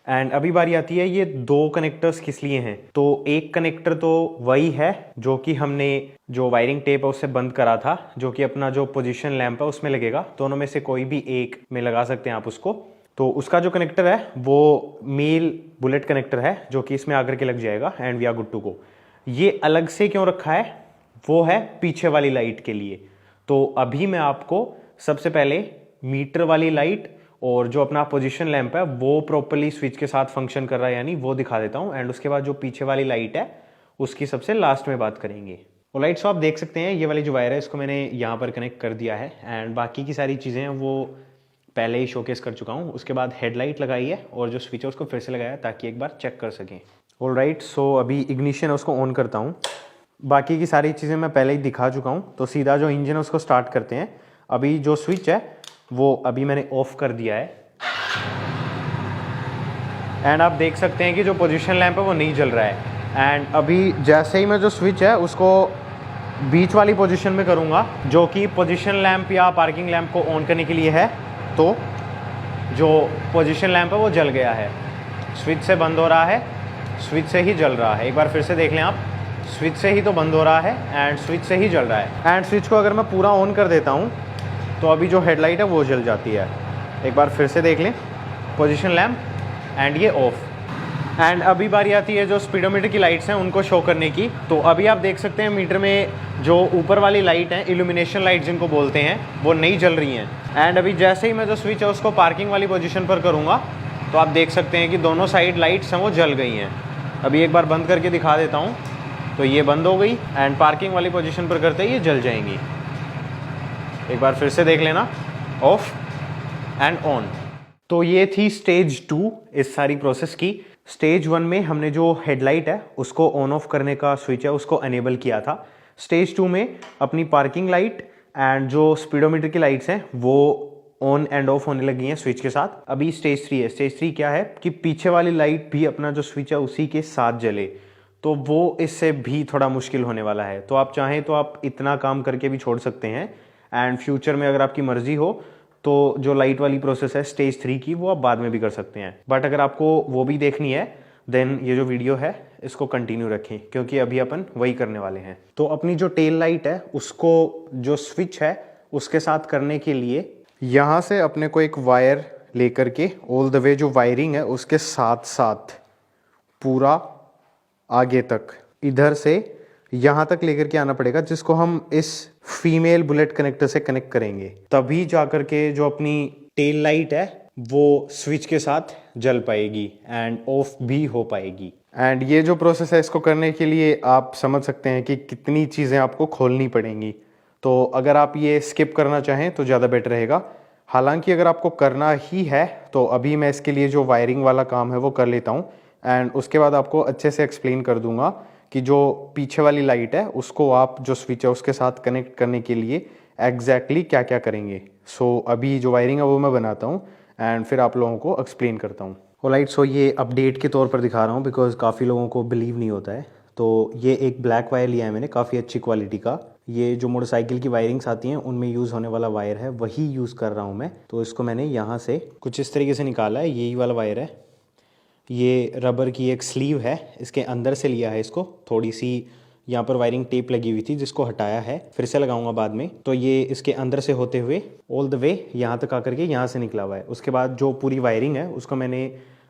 Speaker 1: एंड अभी बारी आती है ये 2 कनेक्टर्स किस लिए हैं। तो एक कनेक्टर तो वही है जो कि हमने जो वायरिंग टेप है उससे बंद करा था, जो कि अपना जो पोजीशन लैंप है उसमें लगेगा। दोनों में से कोई भी एक में लगा सकते हैं आप उसको। तो उसका जो कनेक्टर है वो मेल बुलेट कनेक्टर है जो कि इसमें आकर के लग जाएगा and we are good to go. ये अलग से क्यों रखा है वो है पीछे वाली लाइट के लिए। तो अभी मैं आपको सबसे पहले मीटर वाली लाइट और जो अपना पोजीशन लैंप है वो प्रॉपर्ली स्विच के साथ फंक्शन कर रहा है यानी वो दिखा देता हूं। एंड उसके बाद जो पीछे वाली लाइट है उसकी सबसे लास्ट में बात करेंगे। वो लाइट सो आप देख सकते हैं ये वाली जो वायर है इसको मैंने यहाँ पर कनेक्ट कर दिया है एंड बाकी की सारी चीज़ें हैं वो पहले ही शोकेस कर चुका हूँ। उसके बाद हेडलाइट लगाई है और जो स्विच है उसको फिर से लगाया ताकि एक बार चेक कर सकें। ऑलराइट, सो अभी इग्निशन है उसको ऑन करता हूँ। बाकी की सारी चीज़ें मैं पहले ही दिखा चुका हूँ। तो सीधा जो इंजन है उसको स्टार्ट करते हैं। अभी जो स्विच है वो अभी मैंने ऑफ कर दिया है एंड आप देख सकते हैं कि जो पोजीशन लैंप है वो नहीं जल रहा है। एंड अभी जैसे ही मैं जो स्विच है उसको बीच वाली पोजीशन में करूँगा जो कि पोजीशन लैंप या पार्किंग लैंप को ऑन करने के लिए है, तो जो पोजीशन लैंप है वो जल गया है। स्विच से बंद हो रहा है, स्विच से ही जल रहा है। एक बार फिर से देख लें आप, स्विच से ही तो बंद हो रहा है एंड स्विच से ही जल रहा है। एंड स्विच को अगर मैं पूरा ऑन कर देता हूँ तो अभी जो हेडलाइट है वो जल जाती है। एक बार फिर से देख लें, पोजीशन लैंप एंड ये ऑफ। एंड अभी बारी आती है जो स्पीडोमीटर की लाइट्स हैं उनको शो करने की। तो अभी आप देख सकते हैं मीटर में जो ऊपर वाली लाइट है, इल्यूमिनेशन लाइट जिनको बोलते हैं, वो नहीं जल रही हैं। एंड अभी जैसे ही मैं जो स्विच है उसको पार्किंग वाली पोजीशन पर करूँगा तो आप देख सकते हैं कि दोनों साइड लाइट्स हैं वो जल गई हैं। अभी एक बार बंद करके दिखा देता हूँ। तो ये बंद हो गई एंड पार्किंग वाली पोजीशन पर करते ही ये जल जाएंगी। एक बार फिर से देख लेना, ऑफ एंड ऑन। तो ये थी स्टेज 2 इस सारी प्रोसेस की। स्टेज 1 में हमने जो हेडलाइट है उसको ऑन ऑफ करने का स्विच है उसको एनेबल किया था। स्टेज 2 में अपनी पार्किंग लाइट एंड जो स्पीडोमीटर की लाइट्स हैं वो ऑन एंड ऑफ होने लगी हैं स्विच के साथ। अभी स्टेज 3 है। स्टेज 3 क्या है कि पीछे वाली लाइट भी अपना जो स्विच है उसी के साथ जले, तो वो इससे भी थोड़ा मुश्किल होने वाला है। तो आप चाहें तो आप इतना काम करके भी छोड़ सकते हैं एंड फ्यूचर में अगर आपकी मर्जी हो तो जो लाइट वाली प्रोसेस है स्टेज 3 की वो आप बाद में भी कर सकते हैं। बट अगर आपको वो भी देखनी है देन ये जो वीडियो है इसको कंटिन्यू रखें क्योंकि अभी अपन वही करने वाले हैं। तो अपनी जो टेल लाइट है उसको जो स्विच है उसके साथ करने के लिए यहाँ से अपने को एक वायर लेकर के ऑल द वे जो वायरिंग है उसके साथ साथ पूरा आगे तक इधर से यहाँ तक लेकर के आना पड़ेगा, जिसको हम इस फीमेल बुलेट कनेक्टर से कनेक्ट करेंगे। तभी जाकर के जो अपनी टेल लाइट है वो स्विच के साथ जल पाएगी एंड ऑफ भी हो पाएगी। एंड ये जो प्रोसेस है इसको करने के लिए आप समझ सकते हैं कि कितनी चीज़ें आपको खोलनी पड़ेंगी। तो अगर आप ये स्किप करना चाहें तो ज़्यादा बेटर रहेगा। हालांकि अगर आपको करना ही है तो अभी मैं इसके लिए जो वायरिंग वाला काम है वो कर लेता हूँ एंड उसके बाद आपको अच्छे से एक्सप्लेन कर दूंगा कि जो पीछे वाली लाइट है उसको आप जो स्विच है उसके साथ कनेक्ट करने के लिए एग्जैक्टली क्या क्या करेंगे। सो अभी जो वायरिंग है वो मैं बनाता हूँ एंड फिर आप लोगों को एक्सप्लेन करता हूँ। ऑलराइट, सो ये अपडेट के तौर पर दिखा रहा हूँ बिकॉज काफ़ी लोगों को बिलीव नहीं होता है। तो ये एक ब्लैक वायर लिया है मैंने काफ़ी अच्छी क्वालिटी का। ये जो मोटरसाइकिल की वायरिंग्स आती हैं उनमें यूज़ होने वाला वायर है वही यूज़ कर रहा हूँ मैं। तो इसको मैंने यहाँ से कुछ इस तरीके से निकाला है, यही वाला वायर है। ये रबर की एक स्लीव है, इसके अंदर से लिया है इसको। थोड़ी सी यहाँ पर वायरिंग टेप लगी हुई थी जिसको हटाया है, फिर से लगाऊंगा बाद में। तो ये इसके अंदर से होते हुए ऑल द वे यहाँ तक आकर के यहाँ से निकला हुआ है। उसके बाद जो पूरी वायरिंग है उसको मैंने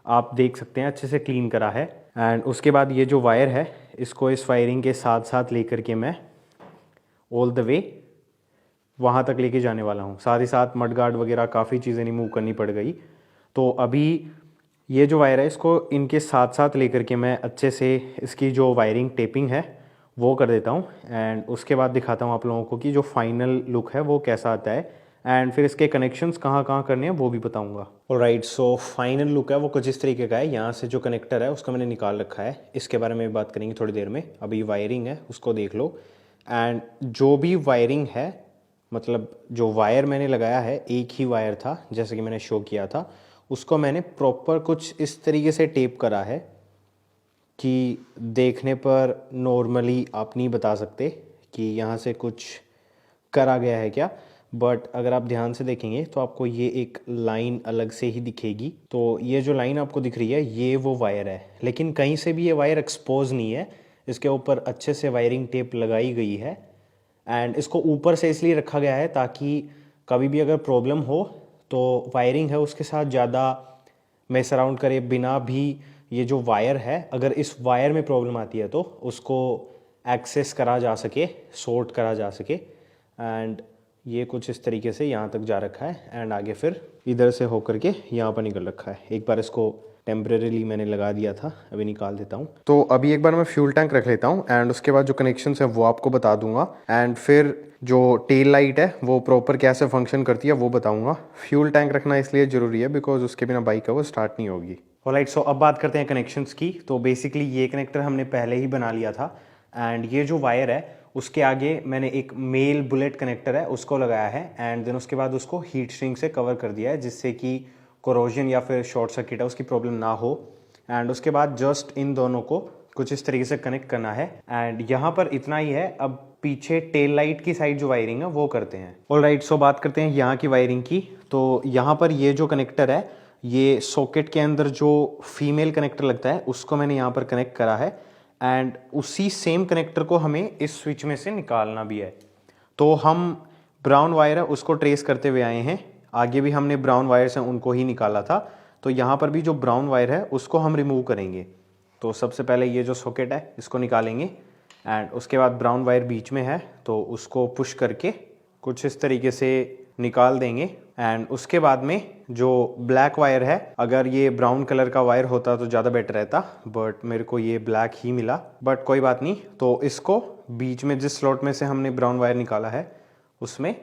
Speaker 1: आप देख सकते हैं अच्छे से क्लीन करा है। एंड उसके बाद ये जो वायर है इसको इस वायरिंग के साथ साथ लेकर के मैं ऑल द वे वहाँ तक लेके जाने वाला हूँ। साथ ही साथ मडगार्ड वगैरह काफ़ी चीज़ें रिमूव करनी पड़ गई। तो अभी ये जो वायर है इसको इनके साथ साथ लेकर के मैं अच्छे से इसकी जो वायरिंग टेपिंग है वो कर देता हूँ एंड उसके बाद दिखाता हूँ आप लोगों को कि जो फाइनल लुक है वो कैसा आता है एंड फिर इसके कनेक्शंस कहाँ कहाँ करने हैं वो भी बताऊँगा। ऑलराइट, सो फाइनल लुक है वो कुछ इस तरीके का है। यहाँ से जो कनेक्टर है उसका मैंने निकाल रखा है, इसके बारे में बात करेंगे थोड़ी देर में। अभी वायरिंग है उसको देख लो एंड जो भी वायरिंग है मतलब जो वायर मैंने लगाया है एक ही वायर था जैसे कि मैंने शो किया था, उसको मैंने प्रॉपर कुछ इस तरीके से टेप करा है कि देखने पर नॉर्मली आप नहीं बता सकते कि यहाँ से कुछ करा गया है क्या, बट अगर आप ध्यान से देखेंगे तो आपको ये एक लाइन अलग से ही दिखेगी। तो ये जो लाइन आपको दिख रही है ये वो वायर है, लेकिन कहीं से भी ये वायर एक्सपोज नहीं है। इसके ऊपर अच्छे से वायरिंग टेप लगाई गई है एंड इसको ऊपर से इसलिए रखा गया है ताकि कभी भी अगर प्रॉब्लम हो तो वायरिंग है उसके साथ ज़्यादा मेस अराउंड करे बिना भी ये जो वायर है अगर इस वायर में प्रॉब्लम आती है तो उसको एक्सेस करा जा सके, सॉर्ट करा जा सके। एंड ये कुछ इस तरीके से यहाँ तक जा रखा है एंड आगे फिर इधर से होकर के यहाँ पर निकल रखा है। एक बार इसको टेम्परेरीली मैंने लगा दिया था, अभी निकाल देता हूँ। तो अभी एक बार मैं फ्यूल टैंक रख लेता हूँ एंड उसके बाद जो कनेक्शंस है वो आपको बता दूंगा एंड फिर जो टेल लाइट है वो प्रॉपर कैसे फंक्शन करती है वो बताऊंगा। फ्यूल टैंक रखना इसलिए ज़रूरी है बिकॉज उसके बिना बाइक है वो स्टार्ट नहीं होगी। ऑलराइट, सो अब बात करते हैं कनेक्शंस की। तो बेसिकली ये कनेक्टर हमने पहले ही बना लिया था एंड ये जो वायर है उसके आगे मैंने एक मेल बुलेट कनेक्टर है उसको लगाया है एंड देन उसके बाद उसको हीट श्रिंक से कवर कर दिया है जिससे कि कोरोजन या फिर शॉर्ट सर्किट है उसकी प्रॉब्लम ना हो। एंड उसके बाद जस्ट इन दोनों को कुछ इस तरीके से कनेक्ट करना है एंड यहाँ पर इतना ही है। अब पीछे टेल लाइट की साइड जो वायरिंग है वो करते हैं। ऑलराइट, सो बात करते हैं यहाँ की वायरिंग की। तो यहाँ पर ये जो कनेक्टर है ये सॉकेट के अंदर जो फीमेल कनेक्टर लगता है उसको मैंने यहाँ पर कनेक्ट करा है एंड उसी सेम कनेक्टर को हमें इस स्विच में से निकालना भी है। तो हम ब्राउन वायर है उसको ट्रेस करते हुए आए हैं, आगे भी हमने ब्राउन वायर्स हैं उनको ही निकाला था। तो यहाँ पर भी जो ब्राउन वायर है उसको हम रिमूव करेंगे। तो सबसे पहले ये जो सॉकेट है इसको निकालेंगे एंड उसके बाद ब्राउन वायर बीच में है तो उसको पुश करके कुछ इस तरीके से निकाल देंगे एंड उसके बाद में जो ब्लैक वायर है, अगर ये ब्राउन कलर का वायर होता तो ज़्यादा बेटर रहता बट मेरे को ये ब्लैक ही मिला, बट कोई बात नहीं। तो इसको बीच में जिस स्लॉट में से हमने ब्राउन वायर निकाला है उसमें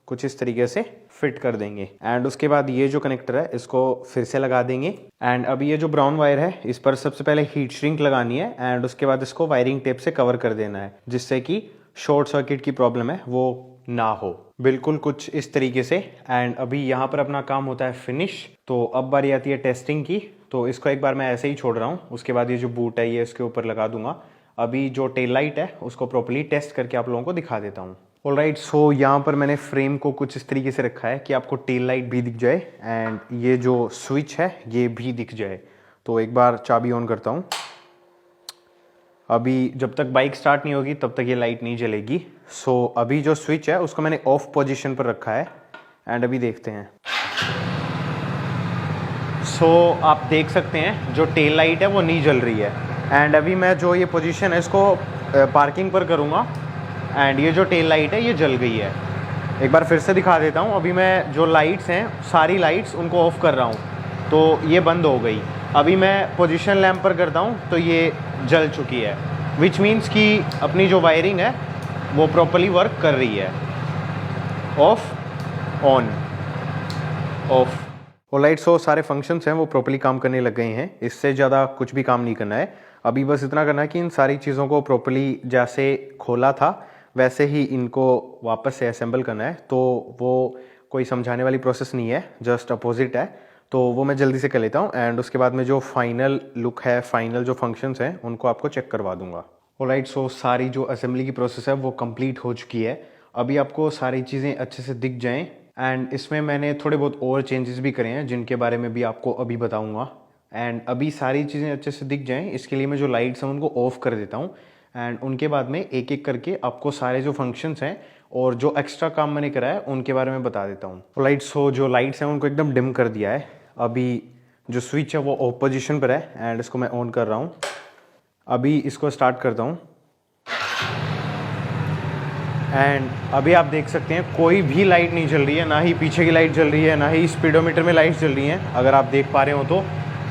Speaker 1: कुछ इस तरीके से फिट कर देंगे। एंड उसके बाद ये जो कनेक्टर है इसको फिर से लगा देंगे। एंड अभी ये जो ब्राउन वायर है इस पर सबसे पहले हीट श्रिंक लगानी है एंड उसके बाद इसको वायरिंग टेप से कवर कर देना है, जिससे कि शॉर्ट सर्किट की प्रॉब्लम है वो ना हो। बिल्कुल कुछ इस तरीके से। एंड अभी यहाँ पर अपना काम होता है फिनिश। तो अब बारी आती है टेस्टिंग की। तो इसको एक बार मैं ऐसे ही छोड़ रहा हूँ, उसके बाद ये जो बूट है ये इसके ऊपर लगा दूंगा। अभी जो टेल लाइट है उसको प्रॉपर्ली टेस्ट करके आप लोगों को दिखा देता हूँ। ऑलराइट, सो यहाँ पर मैंने फ्रेम को कुछ इस तरीके से रखा है कि आपको टेल लाइट भी दिख जाए एंड ये जो स्विच है ये भी दिख जाए। तो एक बार चाबी ऑन करता हूँ। अभी जब तक बाइक स्टार्ट नहीं होगी तब तक ये लाइट नहीं जलेगी। सो अभी जो स्विच है उसको मैंने ऑफ पोजीशन पर रखा है एंड अभी देखते हैं। सो आप देख सकते हैं जो टेल लाइट है वो नहीं जल रही है। एंड अभी मैं जो ये पोजीशन है इसको पार्किंग पर करूँगा एंड ये जो टेल लाइट है ये जल गई है। एक बार फिर से दिखा देता हूँ। अभी मैं जो लाइट्स हैं सारी लाइट्स उनको ऑफ कर रहा हूँ तो ये बंद हो गई। अभी मैं पोजीशन लैंप पर करता हूँ तो ये जल चुकी है, विच मीन्स कि अपनी जो वायरिंग है वो प्रॉपर्ली वर्क कर रही है। Of, on, of. ऑलराइट, सो सारे फंक्शंस हैं वो प्रॉपर्ली काम करने लग गए हैं। इससे ज़्यादा कुछ भी काम नहीं करना है। अभी बस इतना करना है कि इन सारी चीज़ों को प्रॉपर्ली जैसे खोला था वैसे ही इनको वापस से असेंबल करना है। तो वो कोई समझाने वाली प्रोसेस नहीं है, जस्ट अपोजिट है। तो वो मैं जल्दी से कर लेता हूँ एंड उसके बाद में जो फाइनल लुक है, फाइनल जो फंक्शंस हैं उनको आपको चेक करवा दूंगा। ऑलराइट, सो सारी जो असेंबली की प्रोसेस है वो कंप्लीट हो चुकी है। अभी आपको सारी चीज़ें अच्छे से दिख जाएं एंड इसमें मैंने थोड़े बहुत और चेंजेस भी करे हैं जिनके बारे में भी आपको अभी बताऊंगा। एंड अभी सारी चीज़ें अच्छे से दिख जाएं इसके लिए मैं जो लाइट्स हैं उनको ऑफ कर देता हूँ एंड उनके बाद में एक एक करके आपको सारे जो फंक्शंस हैं और जो एक्स्ट्रा काम मैंने करा है उनके बारे में बता देता हूँ। लाइट्स हो जो लाइट्स हैं उनको एकदम डिम कर दिया है। अभी जो स्विच है वो ऑफ पोजीशन पर है एंड इसको मैं ऑन कर रहा हूँ। अभी इसको स्टार्ट करता हूँ एंड अभी आप देख सकते हैं कोई भी लाइट नहीं जल रही है, ना ही पीछे की लाइट जल रही है, ना ही स्पीडोमीटर में लाइट्स जल रही हैं अगर आप देख पा रहे हो तो।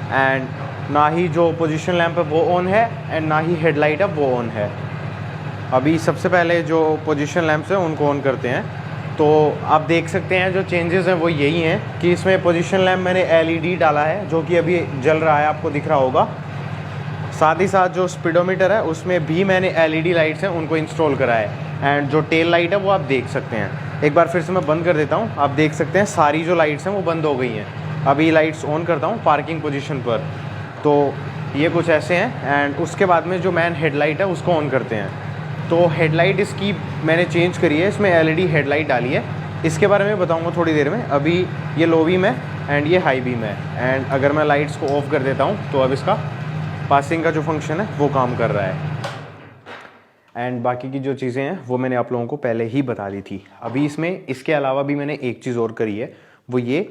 Speaker 1: एंड ना ही जो पोजीशन लैंप है वो ऑन है एंड ना ही हेडलाइट है वो ऑन है। अभी सबसे पहले जो पोजीशन लैंप्स हैं उनको ऑन करते हैं। तो आप देख सकते हैं जो चेंजेस हैं वो यही हैं कि इसमें पोजीशन लैंप मैंने एलईडी डाला है जो कि अभी जल रहा है, आपको दिख रहा होगा। साथ ही साथ जो स्पीडोमीटर है उसमें भी मैंने एलईडी लाइट्स हैं उनको इंस्टॉल करा है एंड जो टेल लाइट है वो आप देख सकते हैं। एक बार फिर से मैं बंद कर देता हूँ। आप देख सकते हैं सारी जो लाइट्स हैं वो बंद हो गई हैं। अभी लाइट्स ऑन करता हूँ पार्किंग पोजीशन पर। तो ये कुछ ऐसे हैं एंड उसके बाद में जो मैन हेडलाइट है उसको ऑन करते हैं। तो हेडलाइट इसकी मैंने चेंज करी है, इसमें एलईडी हेडलाइट डाली है। इसके बारे में बताऊँगा थोड़ी देर में। अभी ये लो बीम है एंड ये हाई बीम है एंड अगर मैं लाइट्स को ऑफ कर देता हूँ तो अब इसका पासिंग का जो फंक्शन है वो काम कर रहा है। एंड बाकी की जो चीज़ें हैं वो मैंने आप लोगों को पहले ही बता दी थी। अभी इसमें इसके अलावा भी मैंने एक चीज़ और करी है, वो ये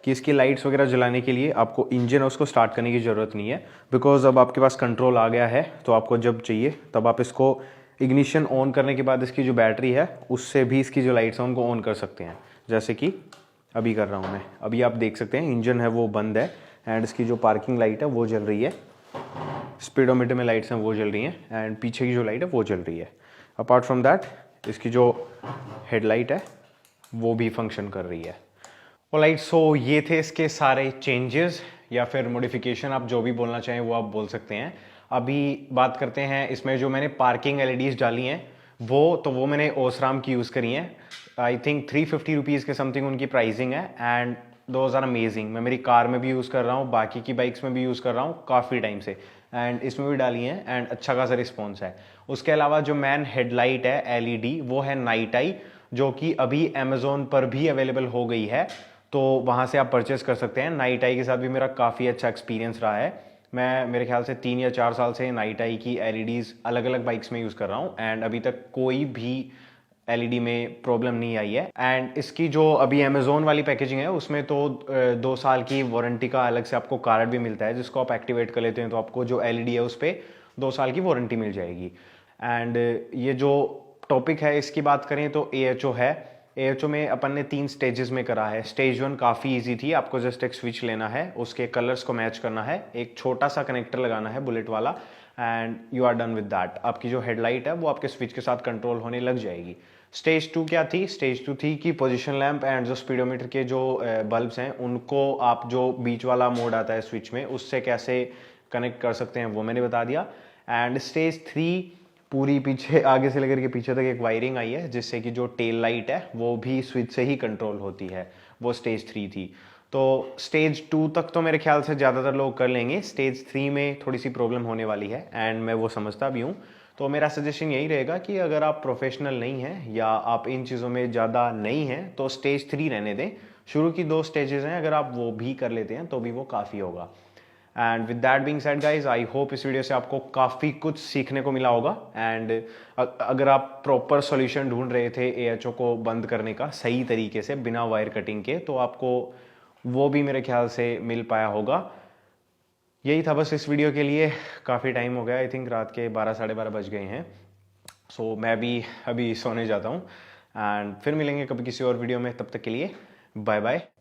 Speaker 1: कि इसकी लाइट्स वगैरह जलाने के लिए आपको इंजन उसको स्टार्ट करने की ज़रूरत नहीं है, बिकॉज अब आपके पास कंट्रोल आ गया है। तो आपको जब चाहिए तब आप इसको इग्निशन ऑन करने के बाद इसकी जो बैटरी है उससे भी इसकी जो लाइट्स हैं उनको ऑन कर सकते हैं, जैसे कि अभी कर रहा हूँ मैं। अभी आप देख सकते हैं इंजन है वो बंद है एंड इसकी जो पार्किंग लाइट है वो जल रही है, स्पीडोमीटर में लाइट्स हैं वो जल रही हैं एंड पीछे की जो लाइट है वो जल रही है। अपार्ट फ्रॉम दैट इसकी जो हेडलाइट है वो भी फंक्शन कर रही है। ऑलराइट, सो ये थे इसके सारे चेंजेस या फिर मॉडिफिकेशन, आप जो भी बोलना चाहें वो आप बोल सकते हैं। अभी बात करते हैं इसमें जो मैंने पार्किंग एलईडीज डाली हैं वो मैंने ओसराम की यूज़ करी हैं। आई थिंक 350 रुपीज़ के समथिंग उनकी प्राइसिंग है एंड दोज आर अमेजिंग। मैं मेरी कार में भी यूज़ कर रहा हूँ, बाकी की बाइक्स में भी यूज़ कर रहा हूँ काफ़ी टाइम से एंड इसमें भी डाली हैं एंड अच्छा खासा रिस्पॉन्स है। उसके अलावा जो मैन हेडलाइट है एलईडी वो है नाइट आई, जो कि अभी अमेजोन पर भी अवेलेबल हो गई है, तो वहाँ से आप परचेस कर सकते हैं। नाइट आई के साथ भी मेरा काफ़ी अच्छा एक्सपीरियंस रहा है। मैं मेरे ख्याल से 3 या 4 साल से नाइट आई की एलईडीज़ अलग अलग बाइक्स में यूज़ कर रहा हूँ एंड अभी तक कोई भी एलईडी में प्रॉब्लम नहीं आई है। एंड इसकी जो अभी अमेजोन वाली पैकेजिंग है उसमें तो 2 साल की वारंटी का अलग से आपको कार्ड भी मिलता है, जिसको आप एक्टिवेट कर लेते हैं तो आपको जो एलईडी है उस पर 2 साल की वारंटी मिल जाएगी। एंड ये जो टॉपिक है इसकी बात करें तो AHO है। AHO में अपन ने 3 स्टेजेस में करा है। स्टेज 1 काफ़ी इजी थी, आपको जस्ट एक स्विच लेना है, उसके कलर्स को मैच करना है, एक छोटा सा कनेक्टर लगाना है बुलेट वाला and you are done with that. आपकी जो हेडलाइट है वो आपके स्विच के साथ कंट्रोल होने लग जाएगी। स्टेज 2 क्या थी? स्टेज 2 थी कि पोजीशन लैंप एंड जो स्पीडोमीटर के जो बल्ब्स हैं उनको आप जो बीच वाला मोड आता है स्विच में उससे कैसे कनेक्ट कर सकते हैं वो मैंने बता दिया। एंड स्टेज 3 पूरी पीछे आगे से लेकर के पीछे तक एक वायरिंग आई है जिससे कि जो टेल लाइट है वो भी स्विच से ही कंट्रोल होती है, वो स्टेज 3 थी। तो स्टेज 2 तक तो मेरे ख्याल से ज़्यादातर लोग कर लेंगे, स्टेज 3 में थोड़ी सी प्रॉब्लम होने वाली है एंड मैं वो समझता भी हूँ। तो मेरा सजेशन यही रहेगा कि अगर आप प्रोफेशनल नहीं हैं या आप इन चीज़ों में ज़्यादा नहीं हैं तो स्टेज 3 रहने दें। शुरू की 2 स्टेजेस हैं, अगर आप वो भी कर लेते हैं तो भी वो काफ़ी होगा। And with that being said guys, I hope इस वीडियो से आपको काफ़ी कुछ सीखने को मिला होगा। एंड अगर आप प्रॉपर सॉल्यूशन ढूंढ रहे थे AHO को बंद करने का सही तरीके से बिना वायर कटिंग के, तो आपको वो भी मेरे ख्याल से मिल पाया होगा। यही था बस इस वीडियो के लिए। काफ़ी टाइम हो गया, आई थिंक रात के 12 साढ़े 12 बज गए हैं। सो मैं भी अभी सोने जाता हूँ एंड फिर मिलेंगे कभी किसी और वीडियो में। तब तक के लिए बाय बाय।